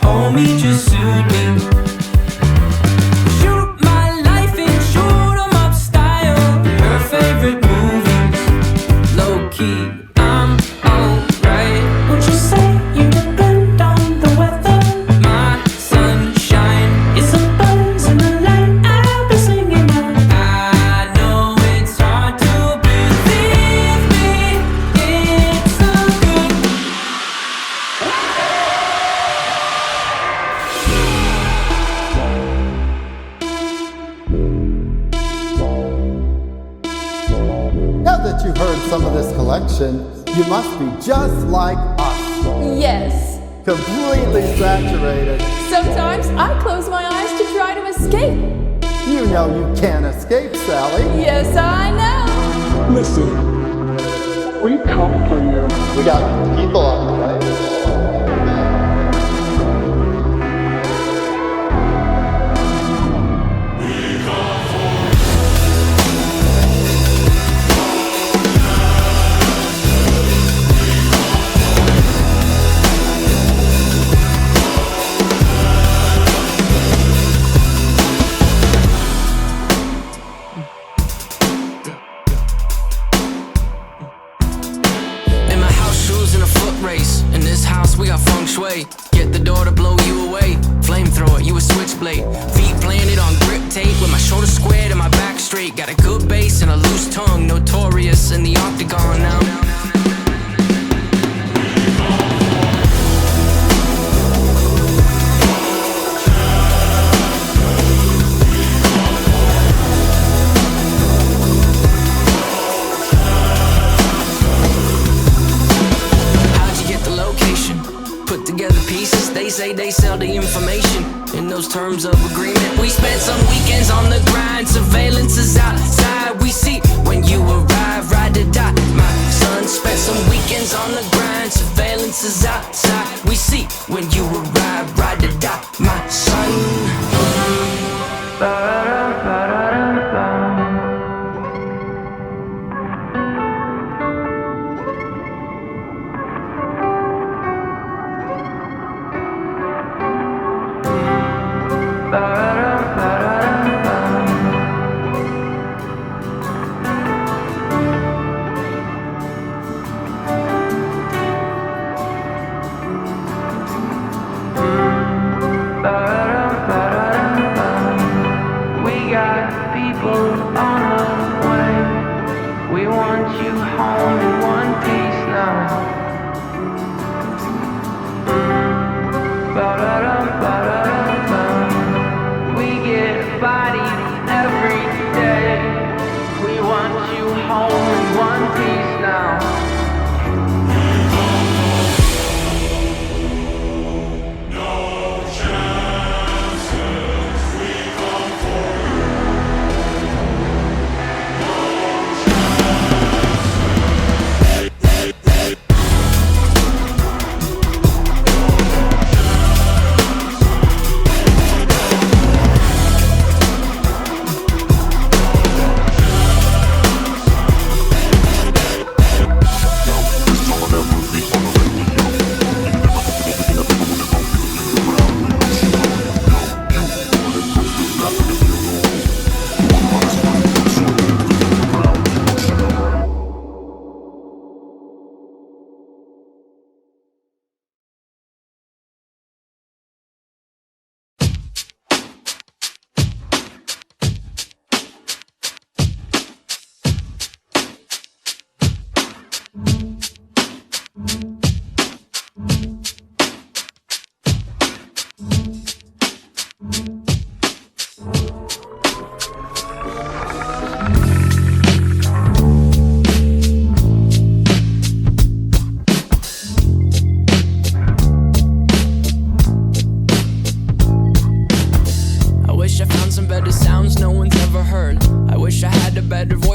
Hold me, just soothe me. Shoot my life in shoot 'em up style. Her favorite movies, low key. I'm alright. Would you say you depend on the weather? My sunshine is a buzz in the light. I'll be singing out. I know it's hard to believe me. It's so good. Now that you've heard some of this collection, you must be just like us, Yes. completely saturated. Sometimes I close my eyes to try to escape. You know you can't escape, Sally. Yes, I know. Listen, we come for you. We got people on the way. In my house, shoes in a foot race. In this house, we got feng shui. Get the door to blow you away. Flamethrower, you a switchblade. Feet planted on grip tape with my shoulders squared and my back straight. Got a good base and a loose tongue. Notorious in the octagon now. How'd you get the location? Put together pieces, they say they sell the information. In those terms of agreement, we spent some weekends on the grind. Surveillance is outside, we see when you arrive, ride or die. My son spent some weekends on the grind. Surveillance is outside, we see when you arrive, ride or die. My son. We got people on the way. We want you home in one piece now. We get bodied every day. We want you home in one piece now.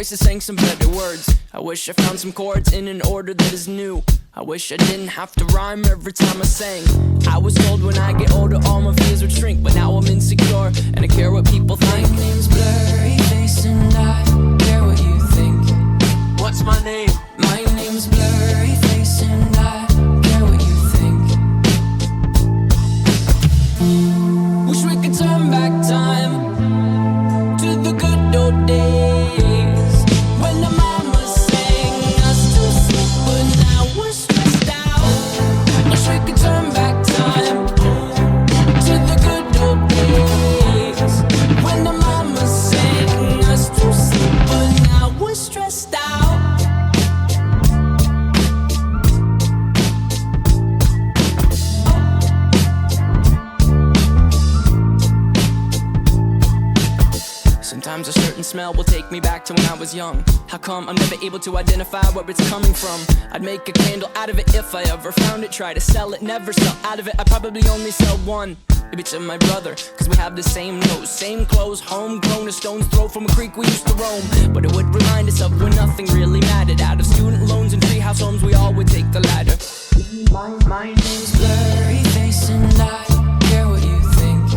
voices sang some better words. I wish I found some chords in an order that is new. I wish I didn't have to rhyme every time I sang. I was told when I get older all my fears would shrink, but now I'm insecure and I care what people think. My name's Blurry Face and I care what you think. What's my name? My name's Blurry Face and I care what you think. smell will take me back to when I was young. How come I'm never able to identify where it's coming from? I'd make a candle out of it if I ever found it. Try to sell it, never sell out of it. I probably only sell one. Maybe it's my brother, cause we have the same nose, same clothes, homegrown, a stone's throw from a creek we used to roam. But it would remind us of when nothing really mattered. Out of student loans and treehouse homes, we all would take the ladder. My name's Blurry Face and I care what you think.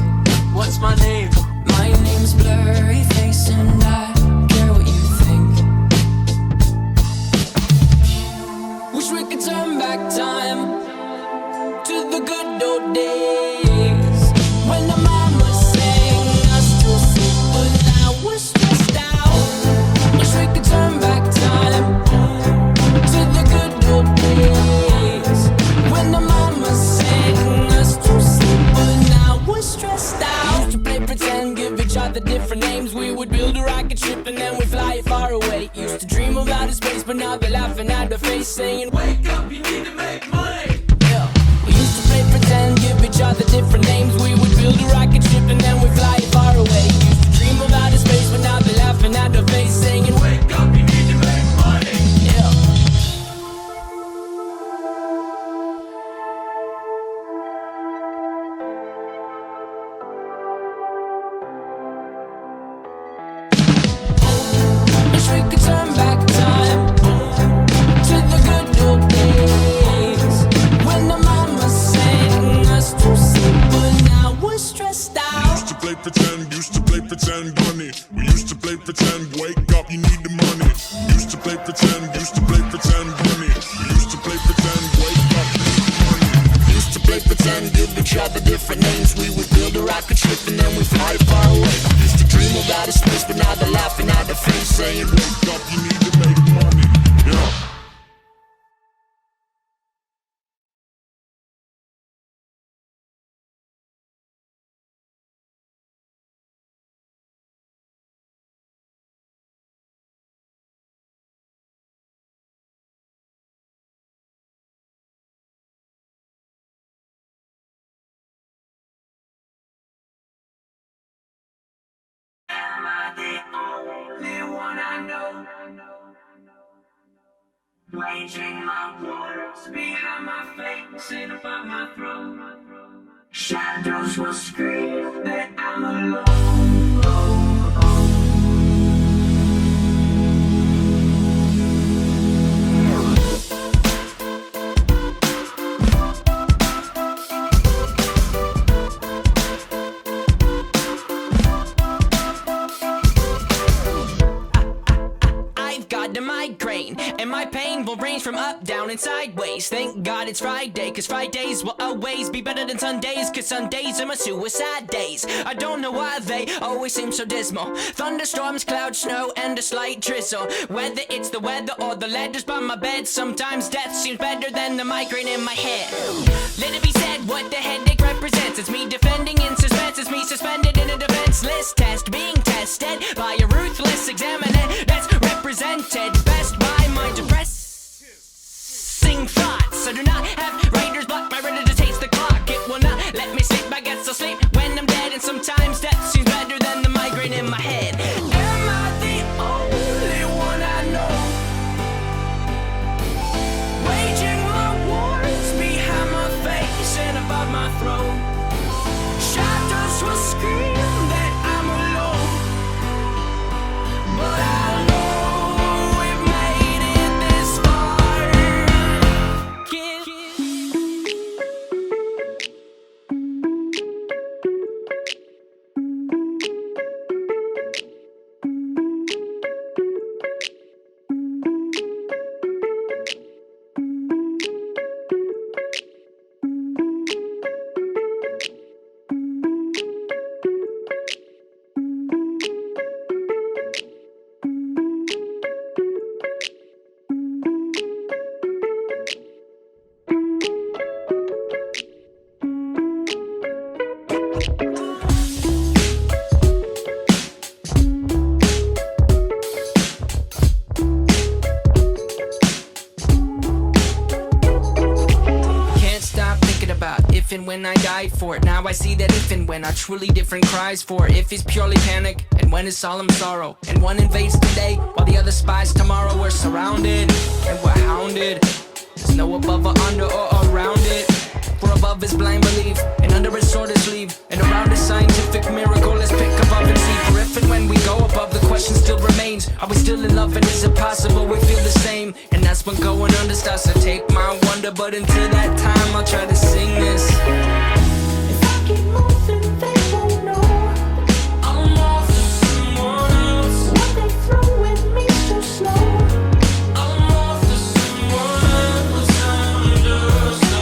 What's my name? My name's Blurry Face and I care what you think. Wish we could turn back time to the good old days. When the mama sang us to sleep, but now we're stressed out. Wish we could turn back time to the good old days. When the mama sang us to sleep, but now we're stressed out. Used to play pretend, give each other different names. We would build a rocket ship and then we'd fly it far away. Used to dream of outer space, but now they're laughing at our face, saying, wake up, you need to make money. We used to play pretend, give each other different names. We would build a rocket ship and then we'd fly it far away. Used to dream of outer space, but now they're laughing at our face, saying, wake up, you need to make money. Wish we could turn back time to the good old days. When the mama sang us to sleep, but now we're stressed out. Used to play pretend, money. We used to play pretend, wake up, you need the money. Used to play pretend, money. We used to play pretend, wake up, you need the money. Used to play pretend, give each other different names. We would build a rocket ship and then we fly far away. Used to dream of outer space, but now they're laughing at the face, saying, wake up, you need to make money. Yeah. Am I the only one I know? Waging my wars behind my face and above my throat. Shadows will scream that I'm alone. The migraine and my pain will range from up, down, and sideways. Thank God it's Friday, cause Fridays will always be better than Sundays, cause Sundays are my suicide days. I don't know why they always seem so dismal. Thunderstorms, clouds, snow, and a slight drizzle. Whether it's the weather or the letters by my bed, sometimes death seems better than the migraine in my head. Let it be said what the headache represents. It's me defending in suspense, it's me suspended in a defenseless test, being tested by a ruthless examiner that's represented best by my depressing thoughts. I do not have writer's block, my retina just hates the clock. It will not let me sleep, I guess I'll sleep when I'm dead. And sometimes death seems better than the migraine in my head. Am I the only one I know? Waging my wars behind my face and above my throat. Shadows will scream that I'm alone, but I know we've made it this far. when I died for it. Now I see that if and when are truly different cries for it. If it's purely panic, and when it's solemn sorrow. And one invades today, while the other spies tomorrow. We're surrounded, and we're hounded. There's no above or under or around it. For above is blind belief, and under is sword is leave. And around is scientific miracle, let's pick above and see. For if and when we go above, the question still remains. Are we still in love, and is it possible we feel the same? And that's when going under starts to take my wonder. But until that time, I'll try to sing this. If I keep moving, they won't know I'm off to someone else. What they throw at me so slow. I'm off to someone else. I'm just a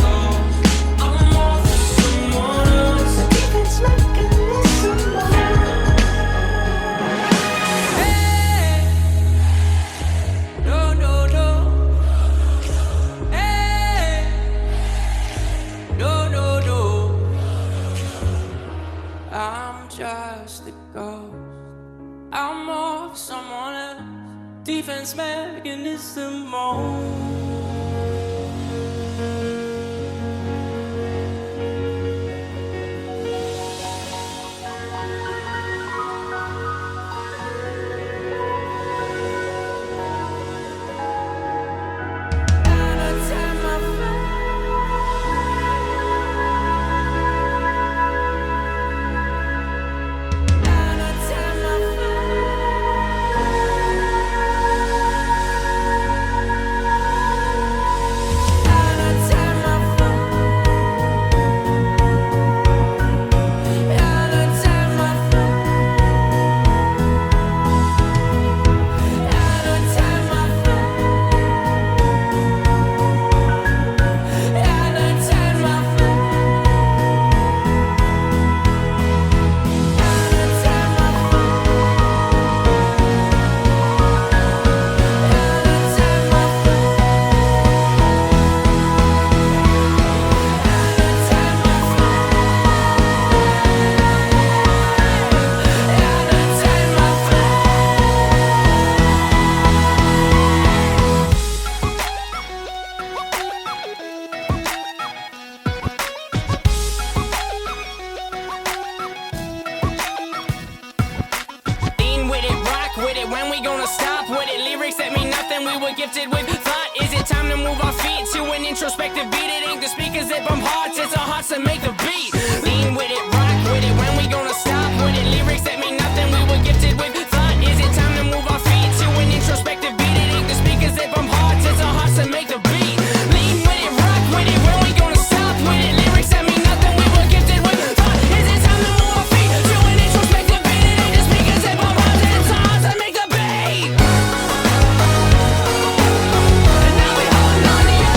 ghost. I'm off to someone else. The defense mechanism. Hey, no, no, no. Hey, no, no, no. I'm just a ghost. I'm off someone else. Defense mechanism mode. Introspective beat, it ain't the speakers that bump hearts, it's our hearts that make the beat. Lean with it, rock with it, when we gonna stop with it? Lyrics that mean nothing, we were gifted with thought. Is it time to move our feet to an introspective beat? It ain't the speakers that bump hearts, it's our hearts that make the beat. Lean with it, rock with it, when we gonna stop with it? Lyrics that mean nothing, we were gifted with thought. Is it time to move our feet to an introspective beat? It ain't the speakers that bump hearts, it's our hearts that make the beat. And now we holding on to you.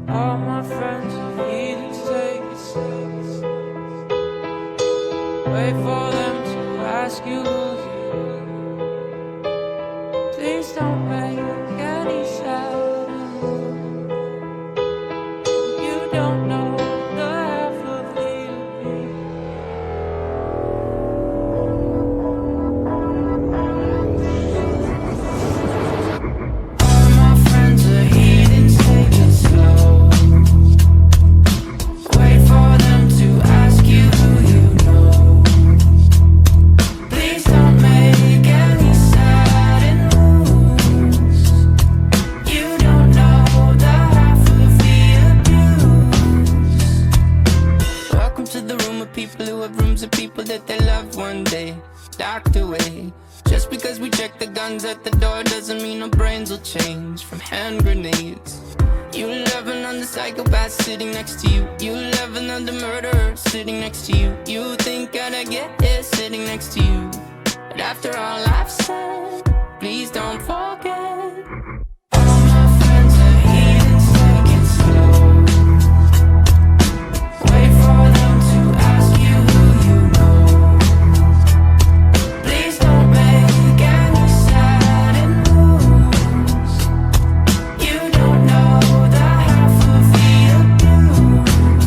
All my friends are heathens, take it slow. Wait for them to ask you who you are. Please don't make any sound. You don't know the half of me. All my friends are heathens, take it slow. Wait for them to ask you who you know. Please don't of people that they loved one day docked away. Just because we check the guns at the door doesn't mean our brains will change from hand grenades. You love another psychopath sitting next to you. You love another murderer sitting next to you. You think I'd get here sitting next to you. But after all I've said, please don't forget. All my friends are heathens, take it slow. Wait for them to ask you who you know. Please don't make any sudden moves. You don't know the half of the abuse.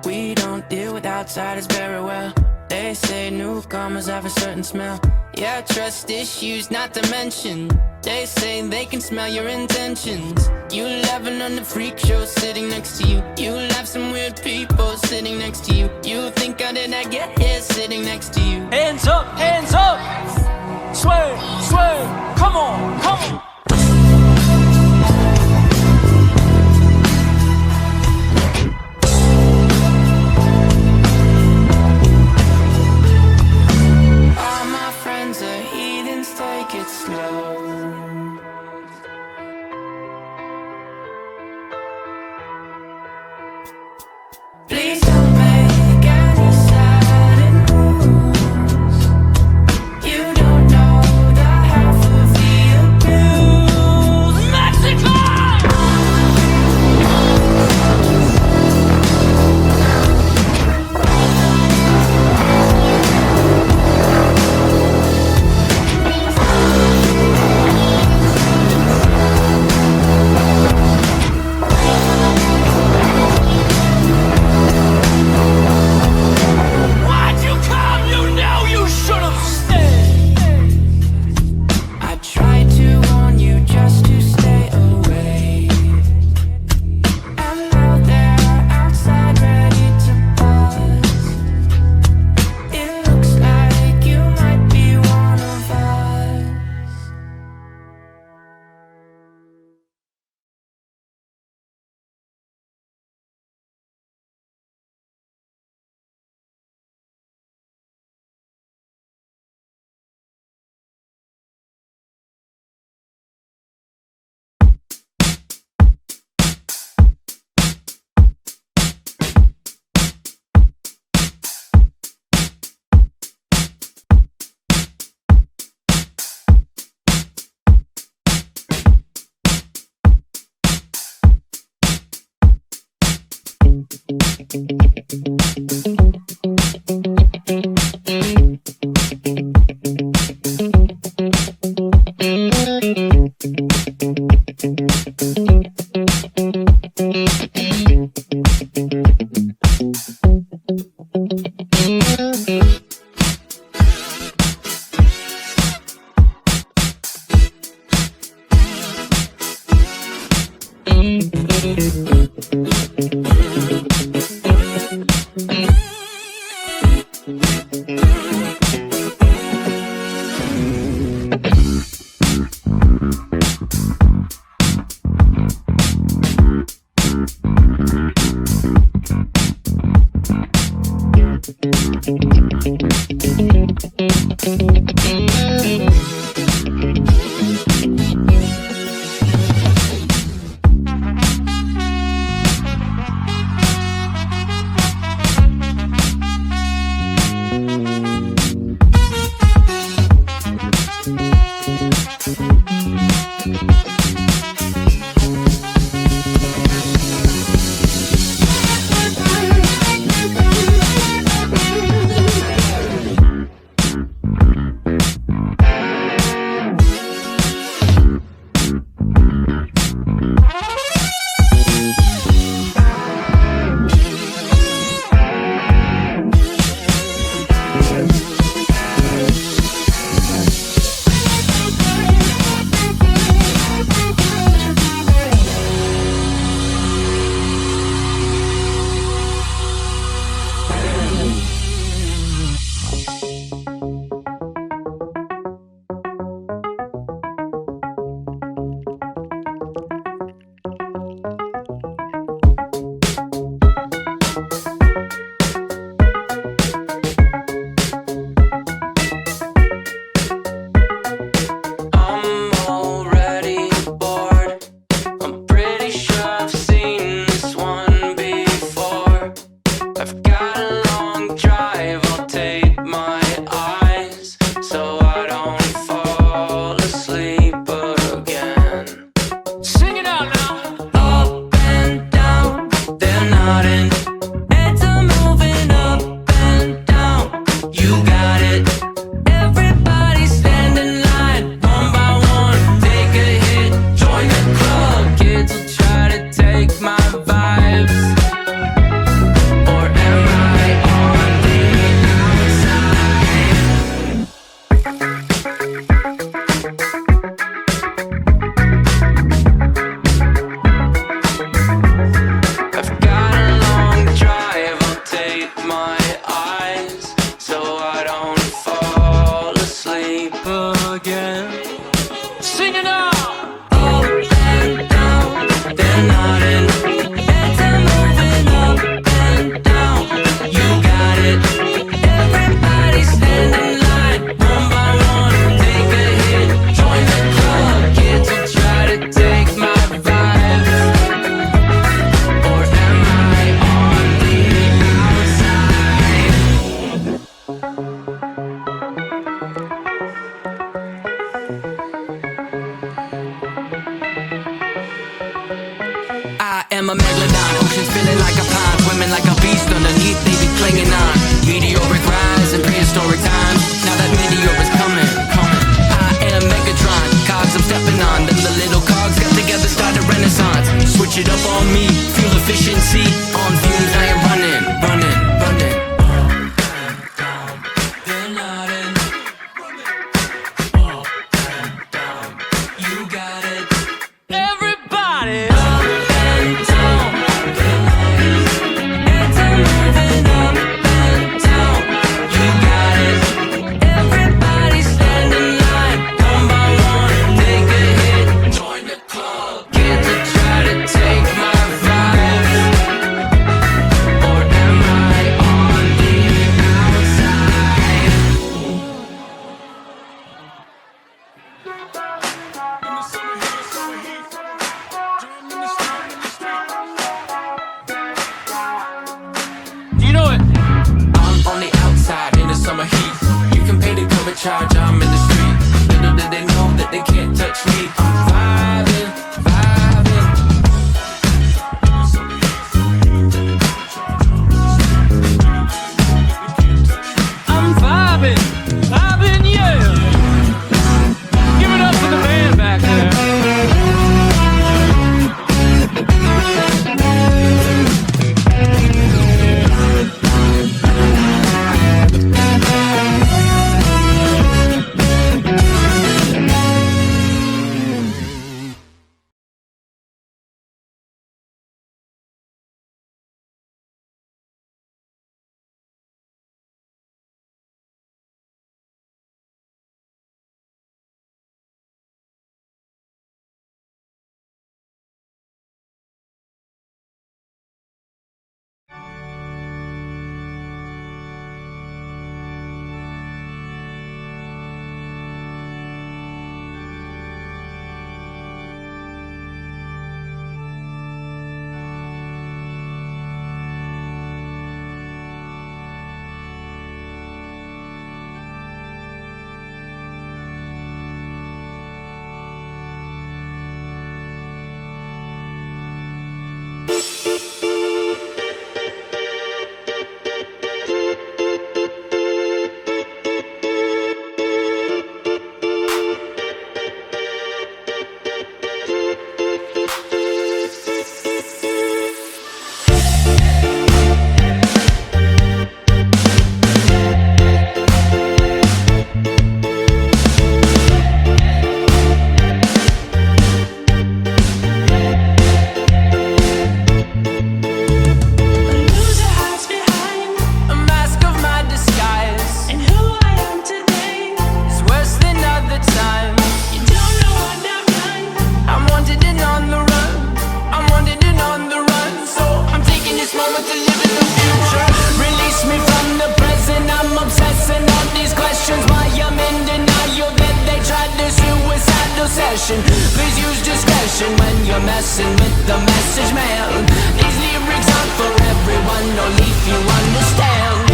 We don't deal with outsiders very well. They say newcomers have a certain smell. Yeah, trust issues not to mention. They say they can smell your intentions. You laughing on the freak show sitting next to you. You laugh some weird people sitting next to you. You think how did I get here sitting next to you? Hands up, hands up. Sway, sway, come on, come on. All my friends are heathens, take it slow. Please don't make any sudden moves. You don't know the half of the abuse. Mexico! Why'd you come? You know you should have stayed. I tried to warn you just to stay away. And now they're outside ready to buzz. It looks like you might be one of us. nodding. Heads are moving up and down. You got it. Everybody stand in line, one by one. Take a hit, join the club. Kids will try to take my vibes. Or am I on the outside? I've got a long drive, I'll take my eyes so I don't fall asleep again. Sing it out! Up and down, they're nodding. Heads are moving up and down. You got it. Everybody stand in line, one by one. Take a hit, join the club. Kids will try to take my vibes. Or am I on the outside? I am a megalodon, oceans feeling like a pond, swimming like a beast underneath, they be clinging on. Meteoric rise in prehistoric times, now that meteor is coming. I am Megatron, cogs I'm stepping on, then the little cogs got together, started renaissance. Switch it up on me, fuel efficiency, on fumes I am running. They're nodding. Up and down, you got it. Everybody up and down. Heads are moving up and down. You got it. Everybody stand in line, one by one. Take a hit, join the club. Kids will try to take my vibes. Or am I on the outside? Do you know it? I'm on the outside in the summer heat. You can pay the cover charge, I'm in the street. Little did they know that they can't touch me. I'm vibing. I'm vibing, yeah. Give it up for the band back there. discretion. Please use discretion when you're messing with the message man. These lyrics aren't for everyone, only if you understand.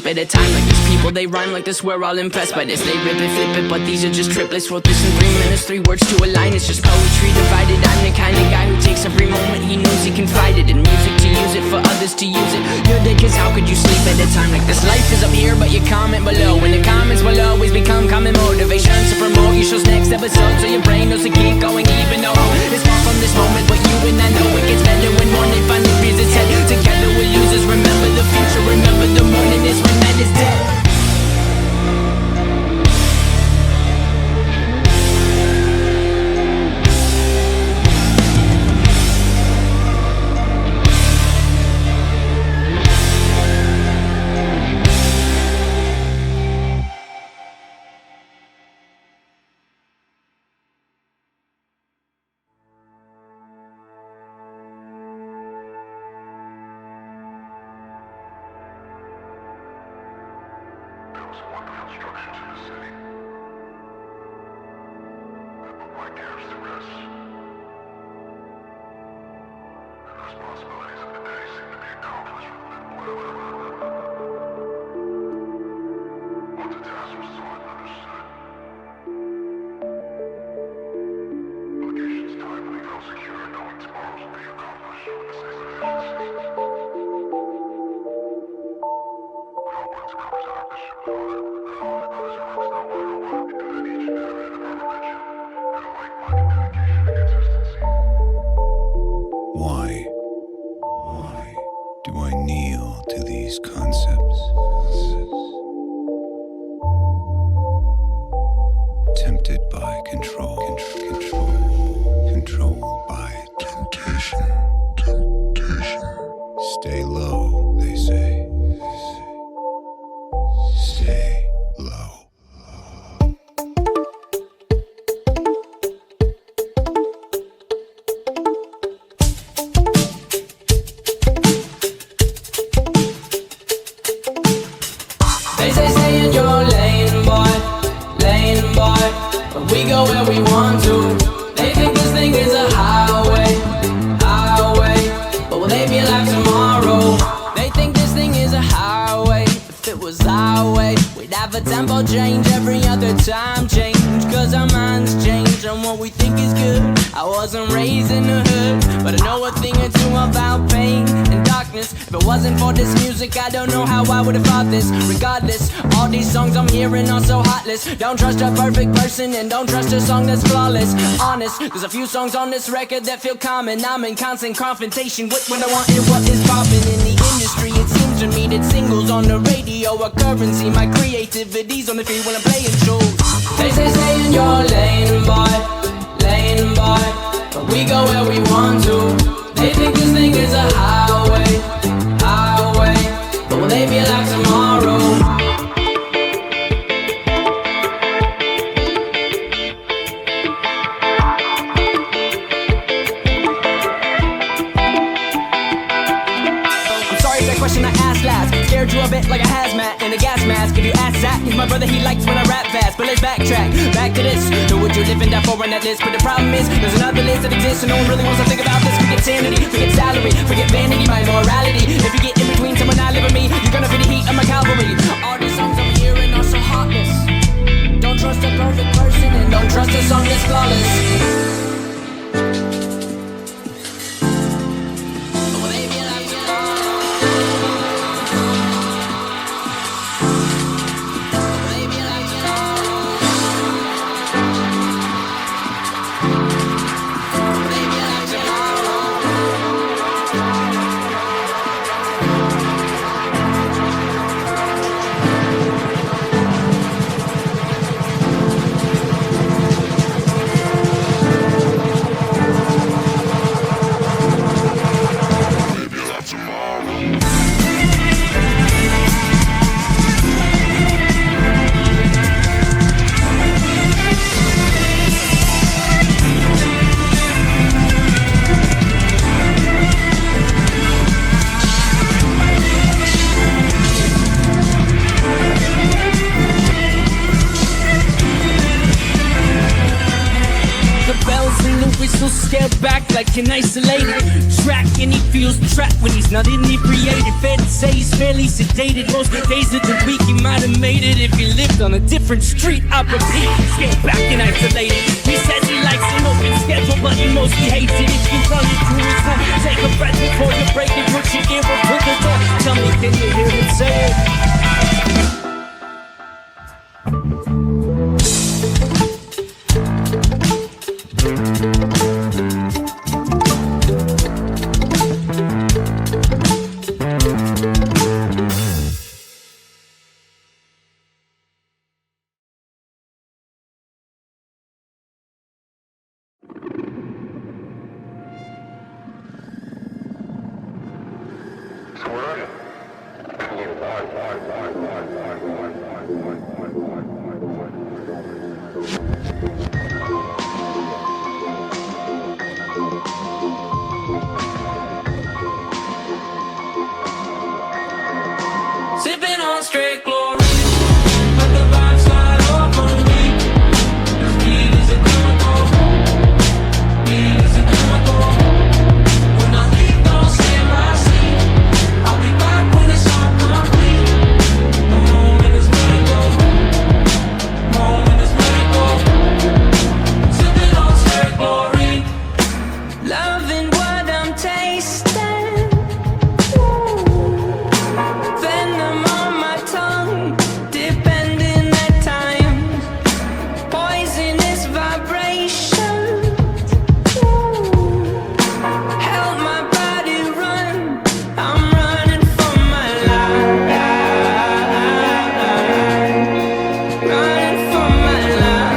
at a time like these people, they rhyme like this, we're all impressed by this. They rip it, flip it, but these are just triplets. Wrote this in 3 minutes, 3 words to a line. It's just poetry divided. I'm the kind of guy who takes every moment he knows he can fight it. In music to use it, for others to use it. You're dead, cause how could you sleep at a time like this? Life is up here, but you comment below, and the comments will always become common motivation to promote your show's next episode, so your brain knows to keep going even though it's far from this moment. But you and I know it gets better when morning finally rears its head. Together we'll lose us. Remember the future, remember the morning is when man is dead. Don't trust a perfect person and don't trust a song that's flawless. Honest, there's a few songs on this record that feel common. I'm in constant confrontation with what I want and what is popping in the industry. It seems to me that singles on the radio are currency. My creativity's on the feed when I'm playing shows. They say stay in your lane, boy, but we go where we want to. They think this thing is a highway, but will they be alive tomorrow? You a bit like a hazmat in a gas mask. If you ask Zach, he's my brother, he likes when I rap fast. But let's backtrack, back to this. Who would you live and die for on that list? But the problem is, there's another list that exists and no one really wants to think about this. Forget sanity, forget salary, forget vanity, my morality. If you get in between someone I live with me, you're gonna feel the heat of my cavalry. All these songs I'm hearing are so heartless. Don't trust a perfect person and don't trust a song that's flawless. like an isolated track, and he feels trapped when he's not inebriated. Fair to say he's fairly sedated. Most of the days of the week he might have made it if he lived on a different street. I repeat, get back and isolated. He says he likes an open schedule, but he mostly hates it. If you run it through his room, take a breath before you break it. Put your ear up to the door. Tell me, can you hear him say it? Sipping on straight chlorine, let the vibe slide over me. Weed is a chemical, weed is a chemical. When I leave, don't stay my seat. I'll be back when it's all complete. The moment is medical, moment is medical. Sipping on straight chlorine, loving what I'm tasting. Venom on my tongue, depending at times. Poisonous vibrations help my body run. I'm running for my life, running for my life.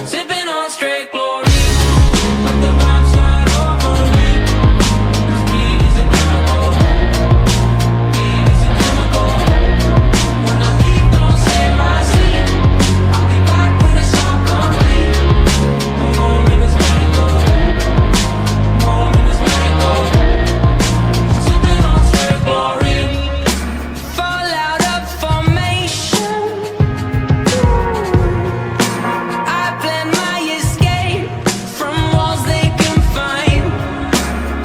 Sipping on straight chlorine, let the vibe slide over me. Weed is a chemical, weed is a chemical. When I leave, don't stay my seat. I'll be back when it's all complete. The moment is medical, moment is medical. Sipping on straight chlorine, fallout of formation. I plan my escape from walls they confine.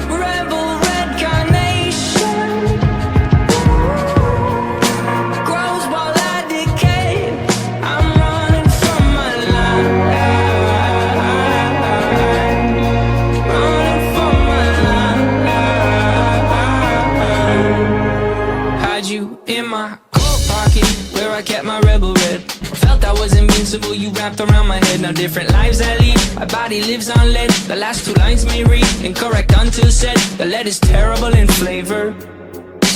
Rebel red carnation grows while I decay. I'm running from my life, running from my life. Hide you in my coat pocket where I kept my rebel red. Felt I was invincible, you wrapped around my head. Now different lives I lead, my body lives on lead. The last two lines may read incorrect until said. The lead is terrible in flavor,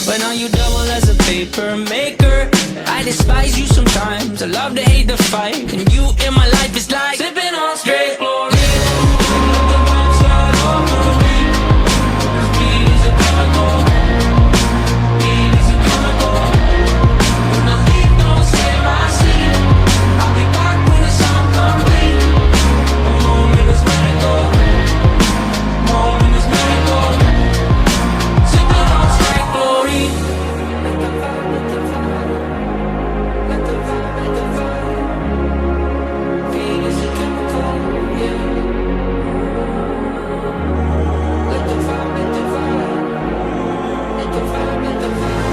but now you double as a paper maker. I despise you sometimes, I love to hate the fight. And you in my life is like sipping on straight chlorine. Let the vibe slide over me. Weed is a chemical, weed is a chemical. When I leave, don't stay my seat. I'll be back when it's all complete. The moment is medical, moment is medical. Sipping on straight chlorine. Let the vibe, let the vibe. Weed is a chemical, yeah. Let the vibe, let the vibe. Let the vibe, let the vibe.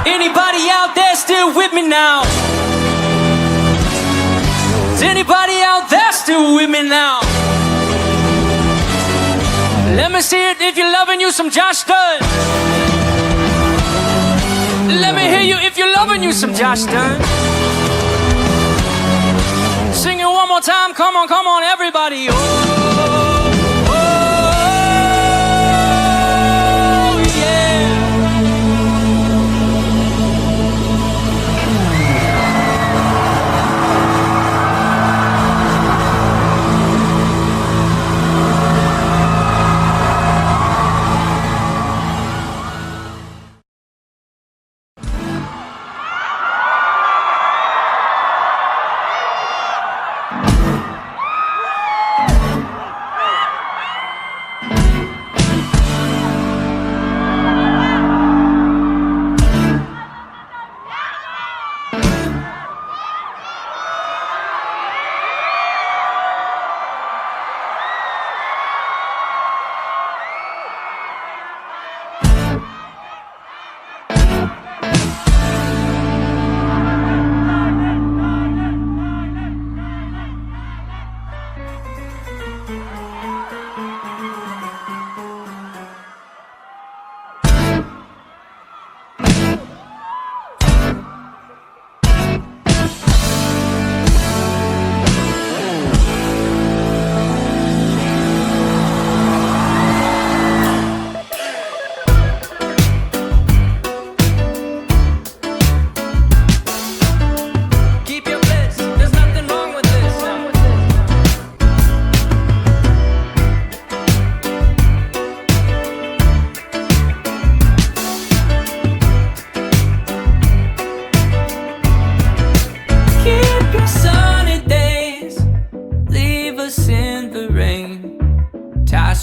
Anybody out there still with me now? Is anybody out there still with me now? Let me see it if you're loving you some Josh Dunn. Let me hear you if you're loving you some Josh Dunn. Sing it one more time, come on, everybody. Oh, oh, yeah.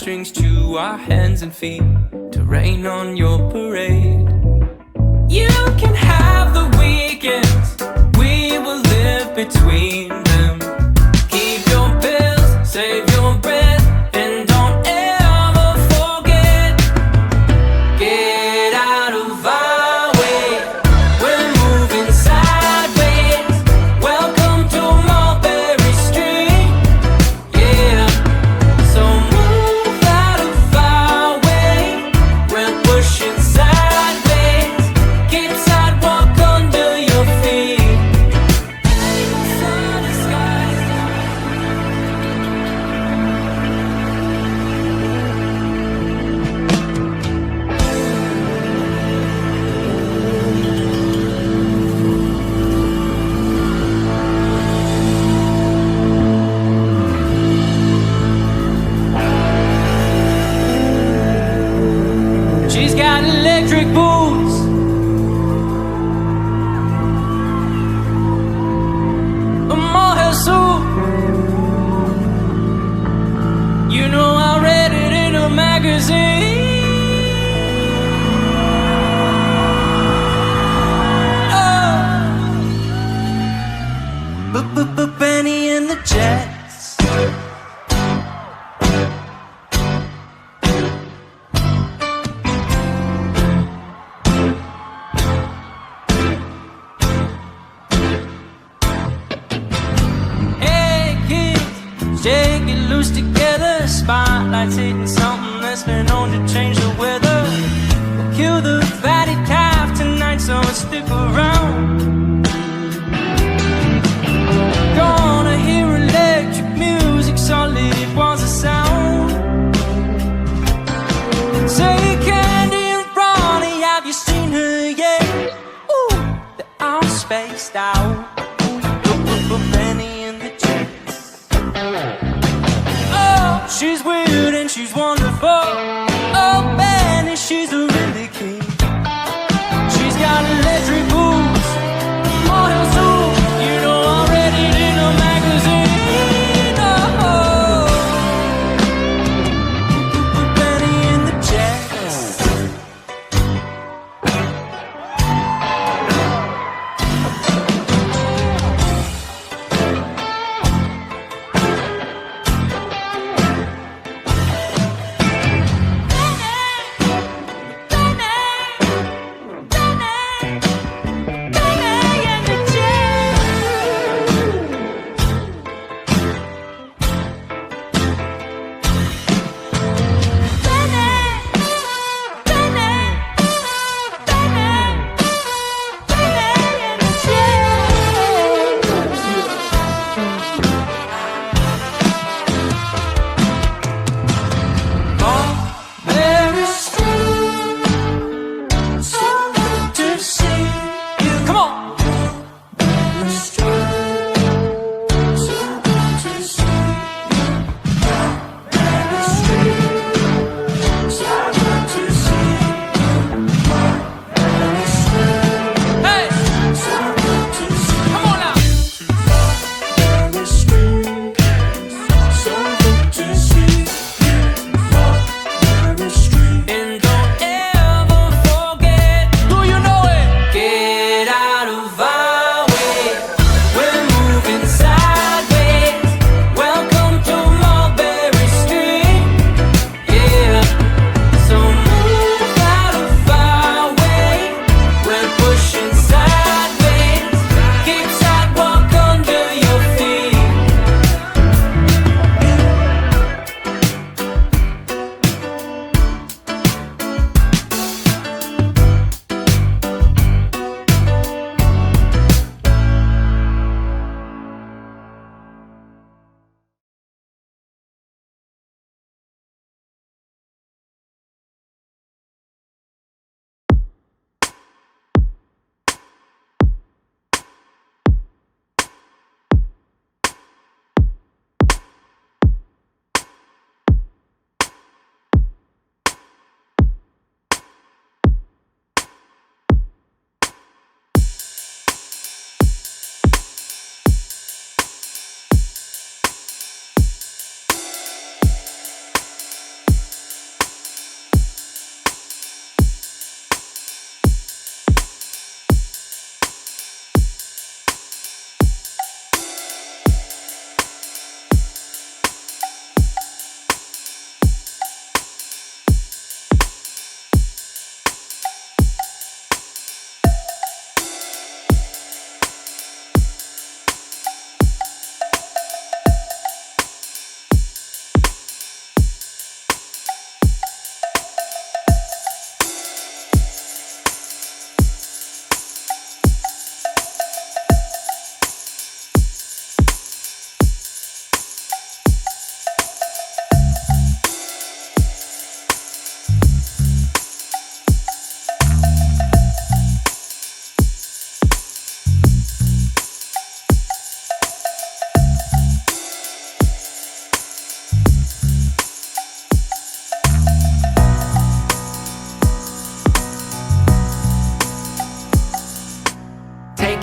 heartstrings to our hands and feet to rain on your parade. You can have the weekends, we will live between them. Keep your pills, save your breath, and don't ever forget. Get out of our way, we're moving sideways. Welcome to Mulberry Street, yeah. So move out of our way, we're pushing sideways. Keep sidewalk under your feet. Sunny skies. She's got electric boots, a mohair suit. You know I read it in a magazine. Oh, Bennie and the Jets. Hey kids, shake it loose together. Spotlight's hitting something that's been on to change the weather. We'll kill the fatty calf tonight, so stick around. Gonna hear electric music, solid it was a sound. Say Candy and Ronnie, have you seen her yet? Ooh, they're all spaced out. Bennie and the Jets. Oh, she's weird and she's wonderful. Oh, Bennie, she's a really king. She's got electric boots,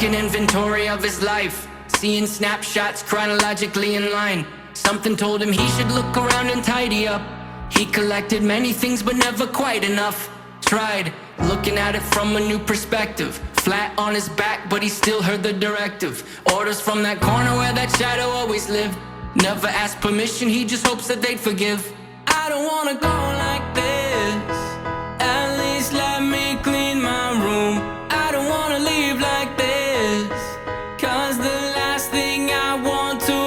taking inventory of his life, seeing snapshots chronologically in line. Something told him he should look around and tidy up. He collected many things but never quite enough. Tried looking at it from a new perspective. Flat on his back but he still heard the directive. Orders from that corner where that shadow always lived. Never asked permission, he just hopes that they'd forgive. I don't wanna go like this. At least let me clean my room. I don't wanna leave like this. Cause the last thing I want to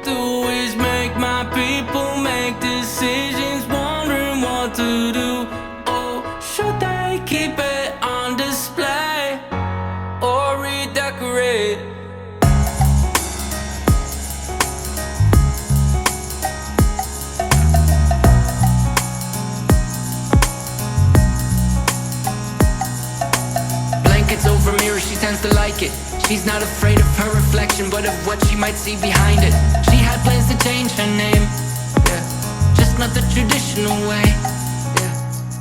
do is make my people make decisions, wondering what to do. Oh, should they keep it on display or redecorate? Blankets over mirrors, she tends to like it. She's not afraid of her reflection, but of what she might see behind it. She had plans to change her name, yeah, just not the traditional way, yeah.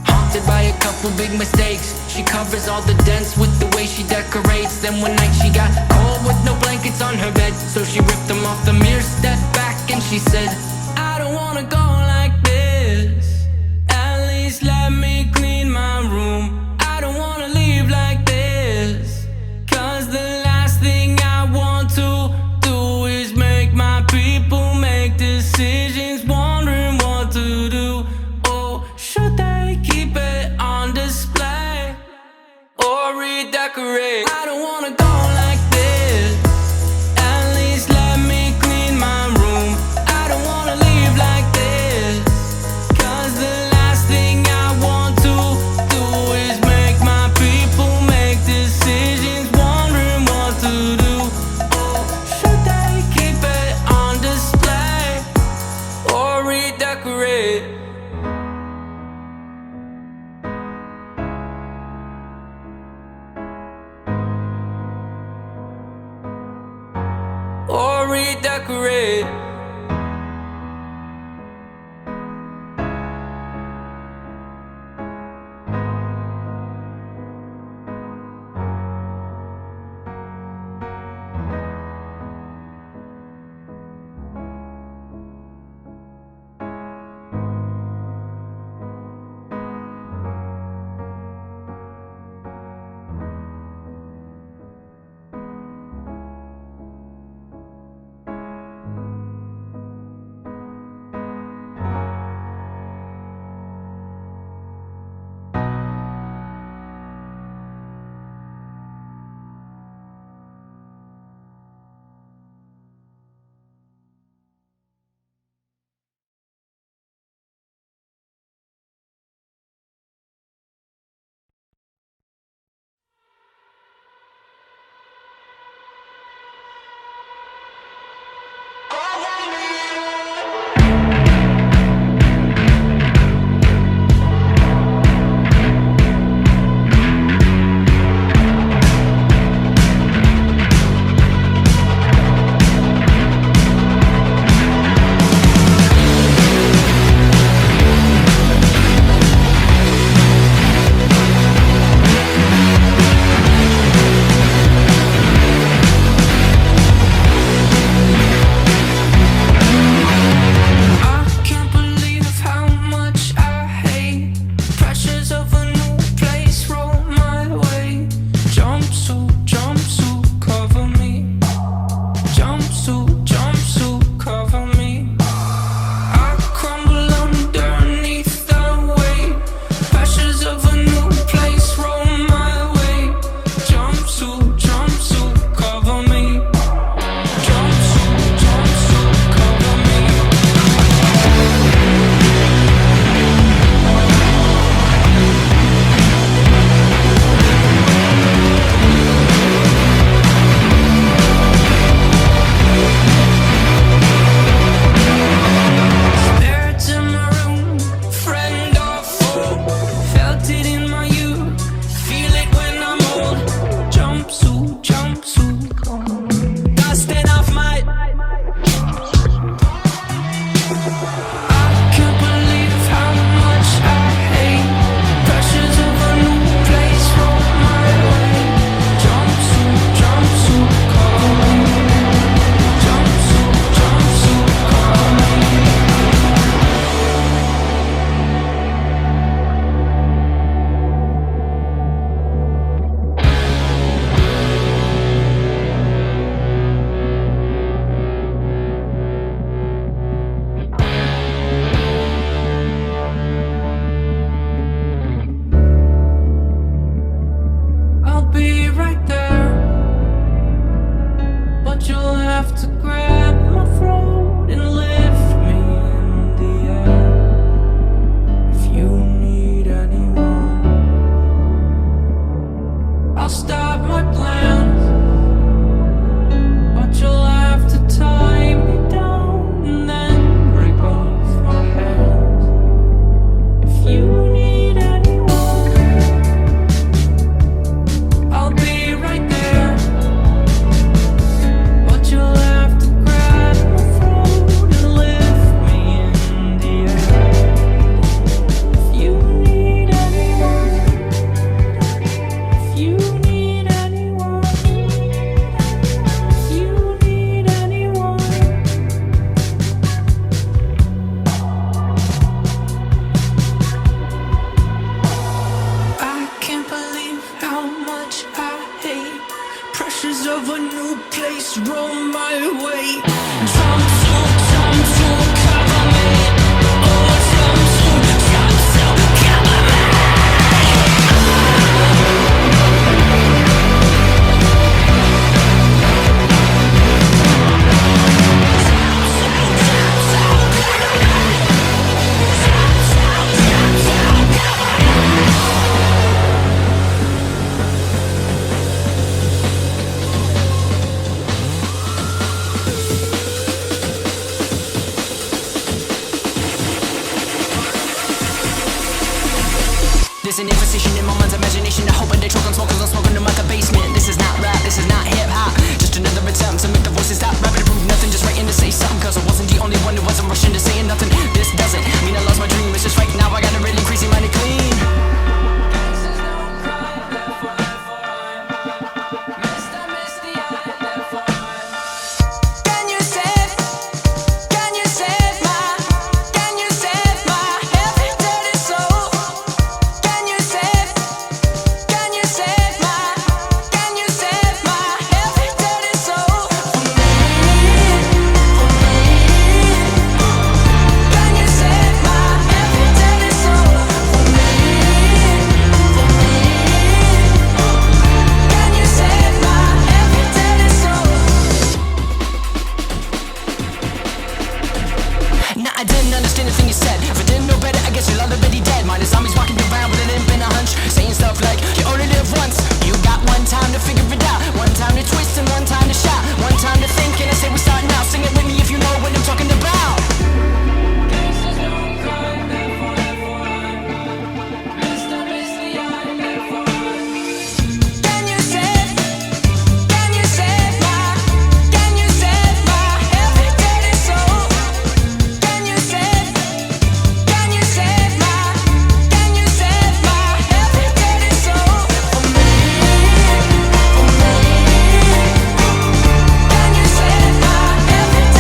Haunted by a couple big mistakes, she covers all the dents with the way she decorates. Then one night she got cold with no blankets on her bed, so she ripped them off the mirror, stepped back and she said, I don't wanna go like this. At least let me clean my room. I don't wanna leave like this. Cause the last thing I want to do is make my people make decisions, wondering what to do. Oh, should they keep it on display or redecorate? I don't wanna go like this. At least let me clean my room. I don't wanna leave like this. didn't understand the thing you said. If I didn't know better, I guess you're already dead. Mine is zombies walking around with a limp and a hunch, saying stuff like, you only live once. You got one time to figure it out, one time to twist and one time to shout, one time to think, and I say we're starting now. Sing it with me if you know what I'm talking about. Gangsters don't cry, therefore I'm Mr. Misty Eye, therefore I'm Can you save my heavy dirty soul? Can you save my heavy dirty soul for me? Can you save my heavy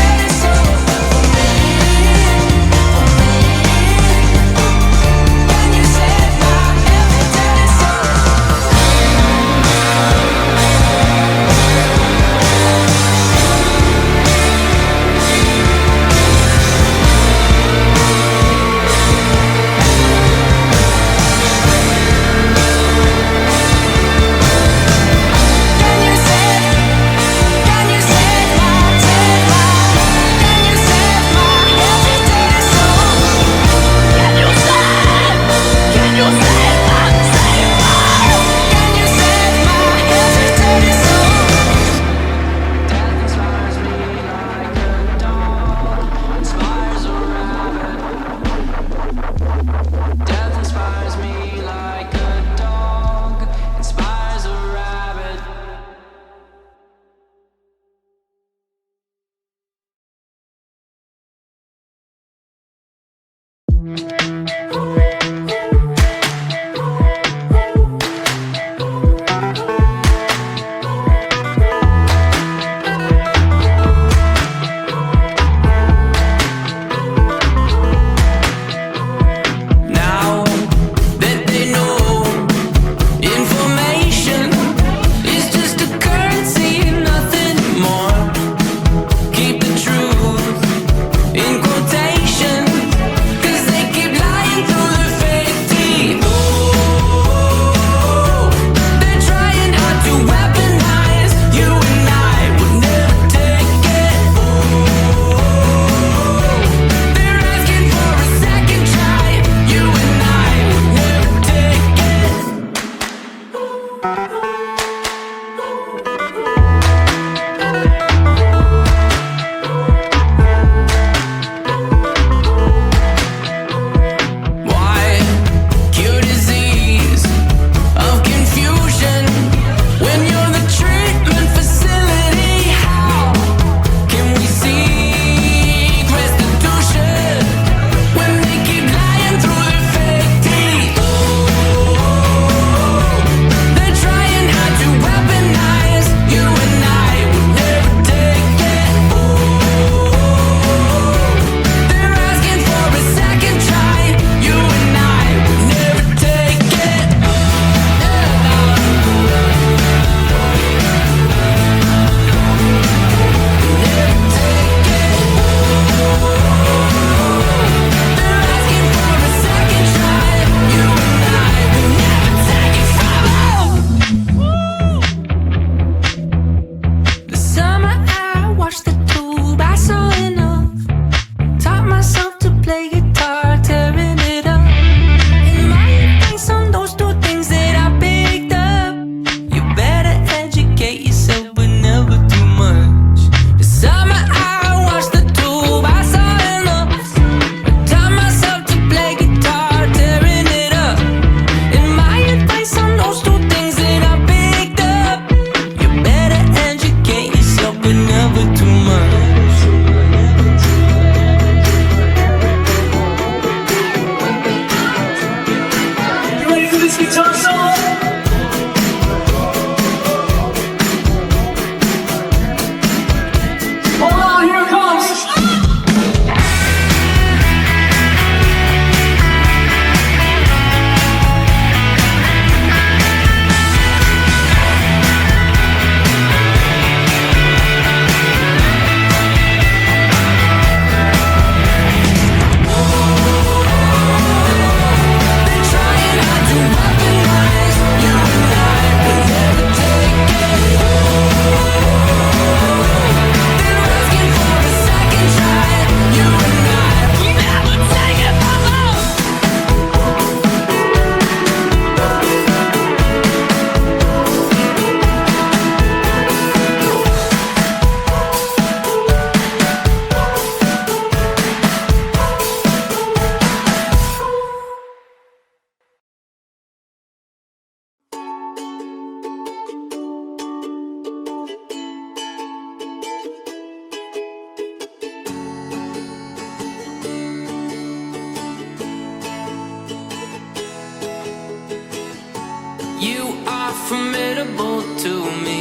formidable to me.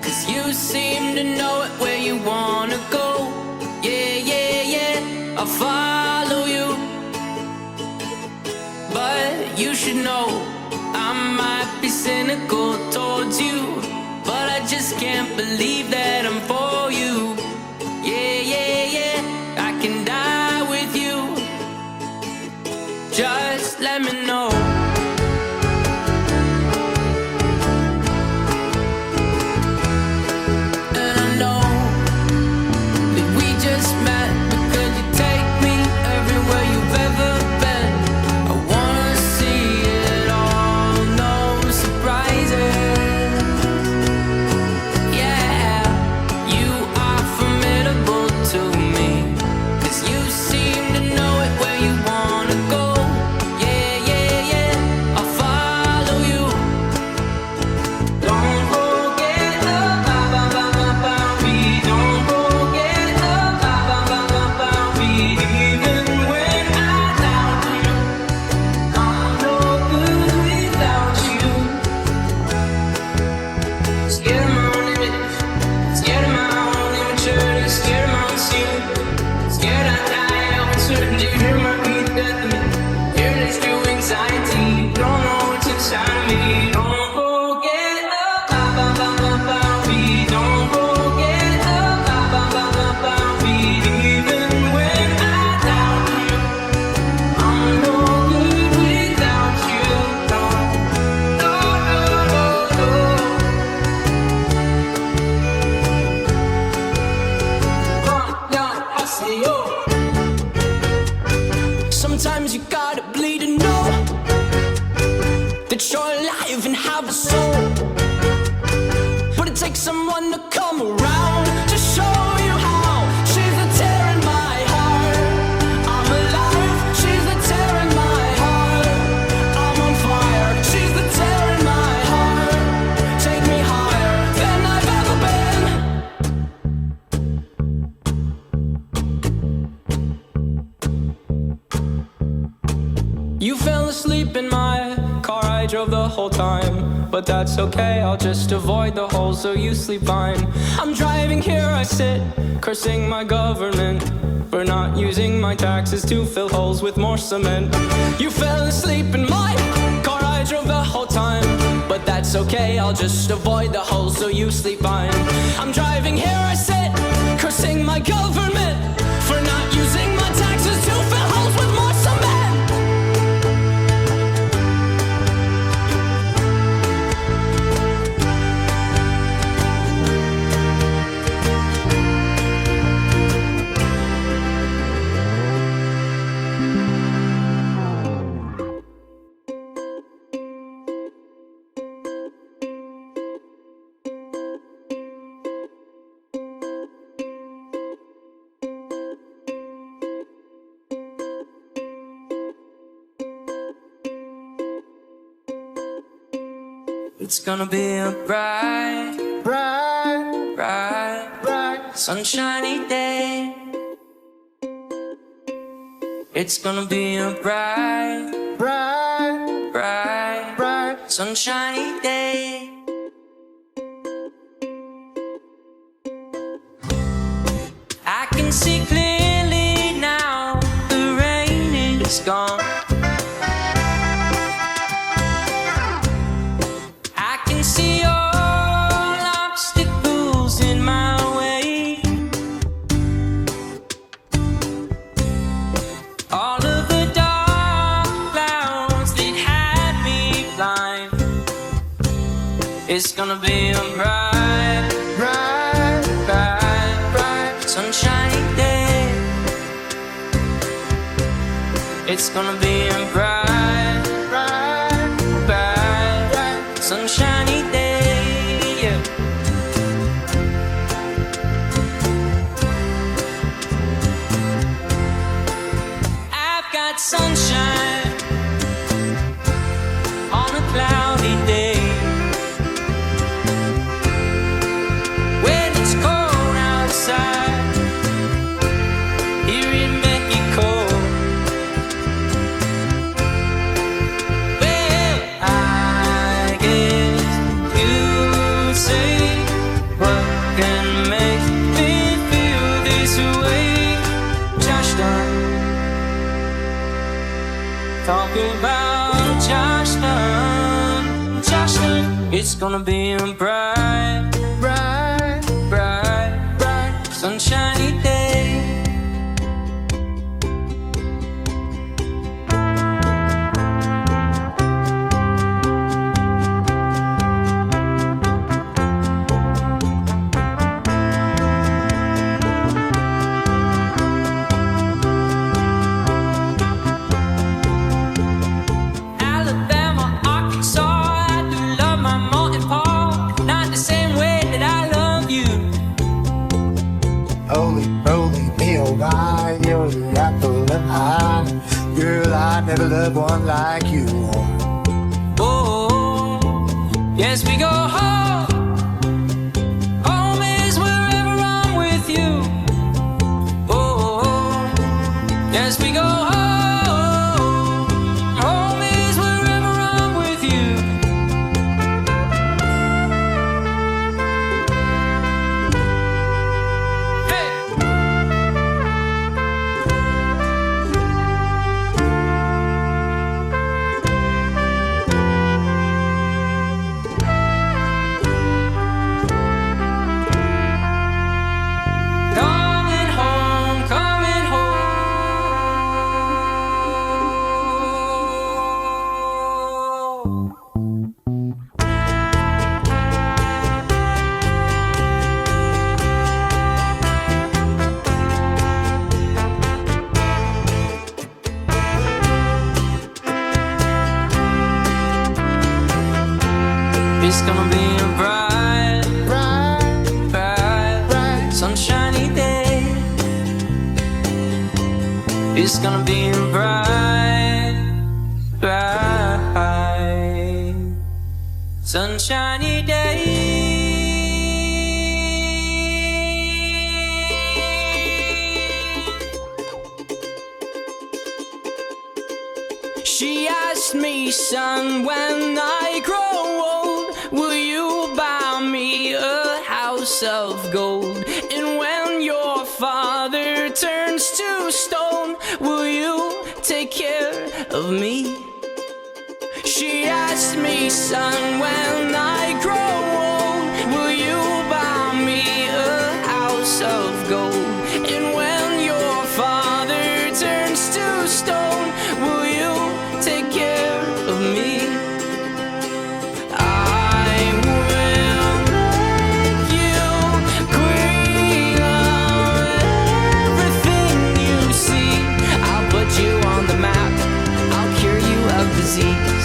'Cause you seem to know it where you wanna go. Yeah, yeah, yeah, I'll follow you. But you should know I might be cynical towards you, but I just can't believe that I'm for you. Yeah, yeah, yeah, I can die with you. Just let me know. And I know that we just met because you take me everywhere you've ever been. I wanna see it all, no surprises. Yeah, you are formidable to me. 'Cause you seem to know it where you wanna go. Yeah, yeah, yeah, I'll follow you. Don't forget about me. Don't forget about me. Even when I doubt you, I'm no good without you. Scared of my own image, scared of my own immaturity, scared of my own sin, scared I die of uncertainty. Here might be the death of me. Here there's true anxiety. Don't know what's inside of me. Don't forget about me. Don't forget about me. Even when I doubt you, I'm no good without you. No, no, no, no, no. Sometimes you gotta bleed to know that you're alive and have a soul. But it takes someone to come around to show you how. She's the tear in my heart. I'm alive. She's the tear in my heart. I'm on fire. She's the tear in my heart. Take me higher than I've ever been. You fell asleep in my car, I drove the whole time. But that's okay, I'll just avoid the holes so you sleep fine. I'm driving here, I sit, cursing my government for not using my taxes to fill holes with more cement. You fell asleep in my car, I drove the whole time. But that's okay, I'll just avoid the holes so you sleep fine. I'm driving here, I sit, cursing my government for not using my taxes to fill holes with more cement. It's gonna be a bright, bright, bright, bright, sunshiny day. It's gonna be a bright, bright, bright, bright, sunshiny day. I can see clearly now, the rain is gone. I can see all obstacles in my way. All of the dark clouds that had me blind. It's gonna be a bright, bright, bright, bright, sunshiny day. It's gonna be a bright, bright, bright, bright, sunshiny day. Yeah. I've got sunshine on a cloudy day. When it's cold outside here in Mexico. Well, I guess way. Josh Dunn. Talking about Josh Dunn. Josh Dunn. It's gonna be a bright, bright, bright, bright, sunshiny day. Alabama, Arkansas, I do love my mom and pa, not the same way that I love you. Holy, holy, me, oh my, you're the apple of my eye. Girl, I never loved one like you. Oh, yes, we go home. Home is wherever I'm with you. Oh, yes, we go home. Home is wherever I'm with you. Hey! Coming home, coming home. It's gonna be a bright, bright, bright, bright, sunshiny day. It's gonna be a bright, bright, sunshiny day. She asked me, son, when I grow old, will you buy me a house of gold? And when your father turns to stone, will you take care of me? She asked me, son, when I grow old, will you buy me a house of gold? And when your father turns to stone, will you take care of me? I will make you queen of everything you see. I'll put you on the map. I'll cure you of disease.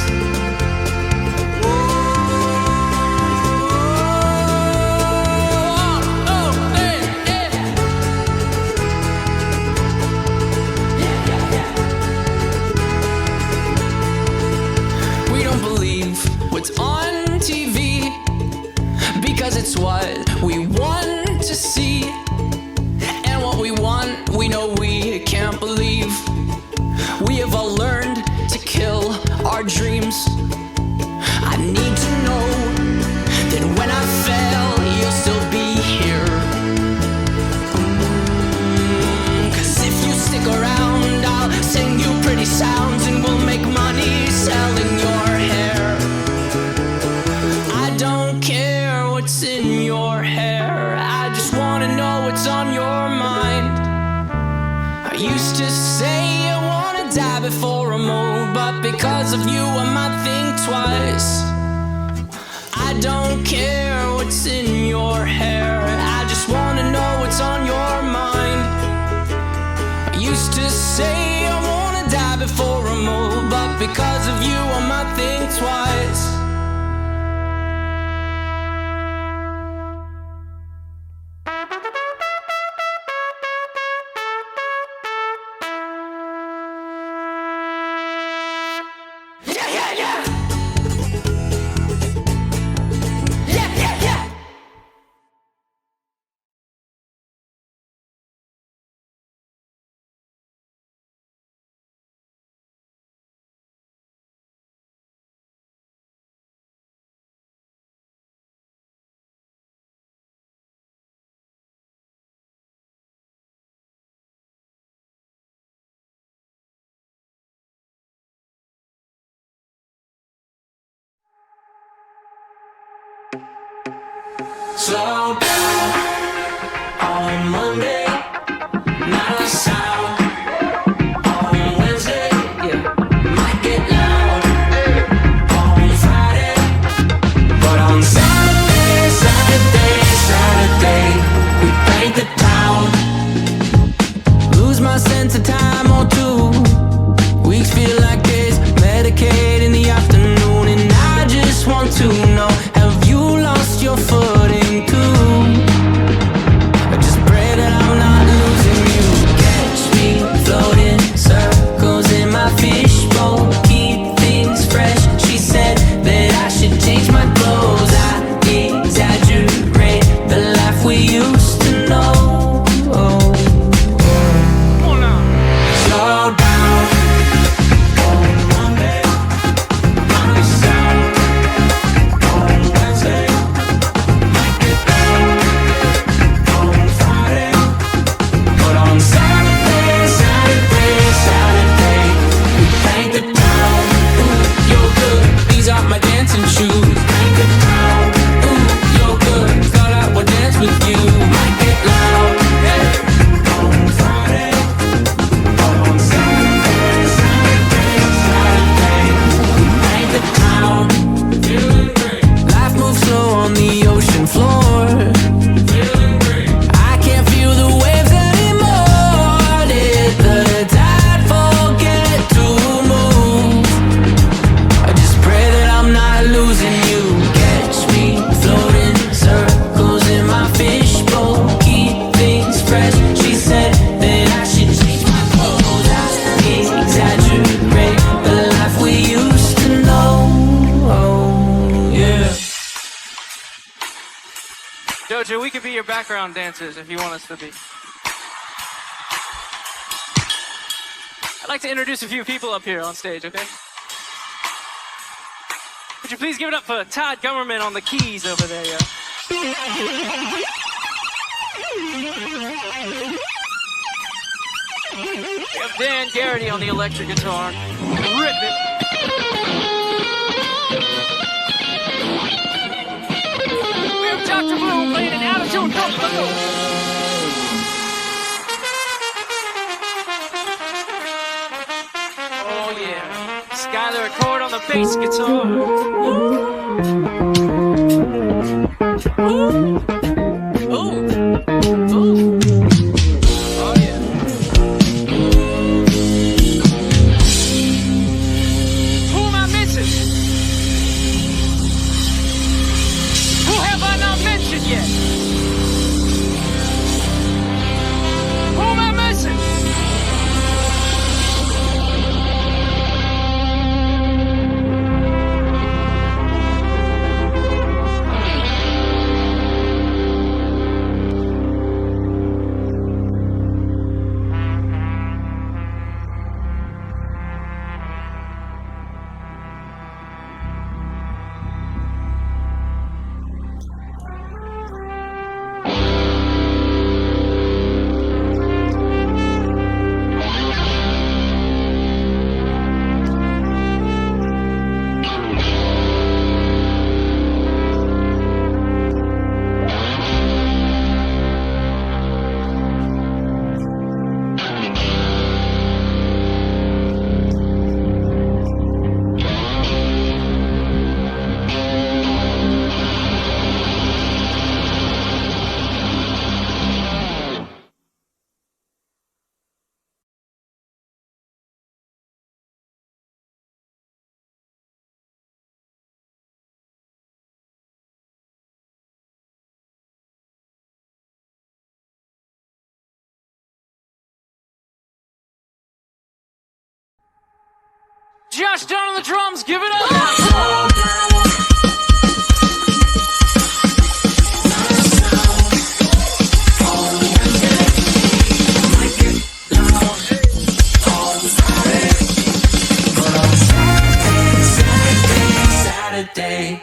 We don't believe what's on TV because it's what we want to see. And what we want, we know we can't believe. We have all learned to kill our dreams. I need to know that when I fail, you'll still be here. 'Cause if you stick around, I'll sing you pretty sounds and we'll make money selling your hair. I don't care what's in your hair, I just wanna know what's on your mind. I used to say I wanna die before I mold, but because of you I might think twice. I don't care what's in your hair, I just wanna know what's on your mind. I used to say I wanna die before I mold, but because of you I might think twice. Slow down on Monday, not a sound. On Wednesday, yeah, might get loud. On Friday, but on Saturday, we paint the town. Lose my sense of time or two. Weeks feel like days, Medicaid in the afternoon. And I just want to know, have you lost your footing too? I just pray that I'm not losing you. Catch me floating circles in my fishbowl, keep things fresh. She said that I should change my clothes. I exaggerate the life we used to know. Slow down on Monday, not a sound. On Wednesday, might get down. On Friday, but on Saturday, we paint the town. Ooh, you're good. These are my dancing shoes. Paint the town. Ooh, you're good. Thought I would dance with you. Might get loud. Hey. On Friday, but on Saturday, we paint the town. Feeling great. Life moves slow on the ocean floor. Feeling great. I can't feel the waves anymore. Did the tide forget to move? I just pray that I'm not losing you. Catch me floating circles in my fishbowl, keep things fresh. She said that I should change my clothes. I exaggerate the life we used to know. Yeah. Jojo, we could be your background dancers if you want us to be. I'd like to introduce a few people up here on stage, okay? Would you please give it up for Todd Gummerman on the keys over there, yeah? We have Dan Garrity on the electric guitar. Rip it. We have Dr. Blue playing an out-of-tune drum fiddle. Oh yeah, Skylar Accord on the bass guitar. Ooh. Ooh. Ooh. Oh yeah. Who am I missing? Who have I not mentioned yet? Who am I missing? Josh down on the drums, give it up! Saturday.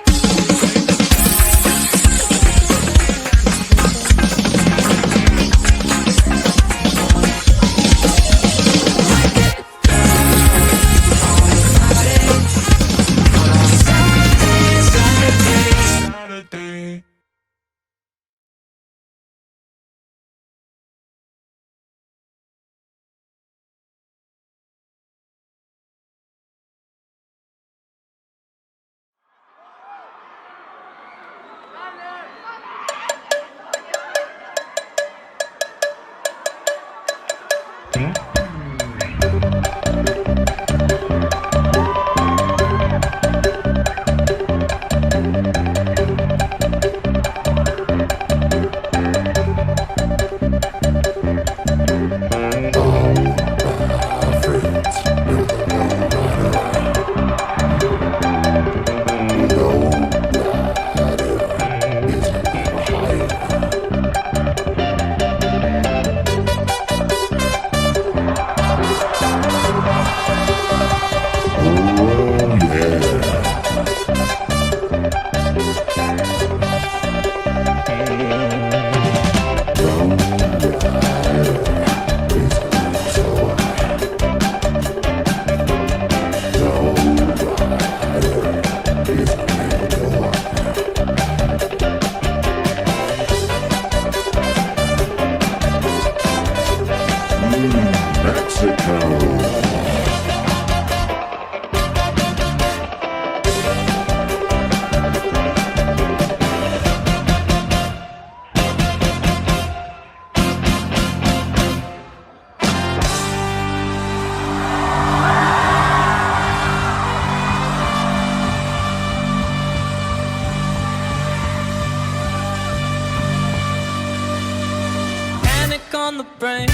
On the brain,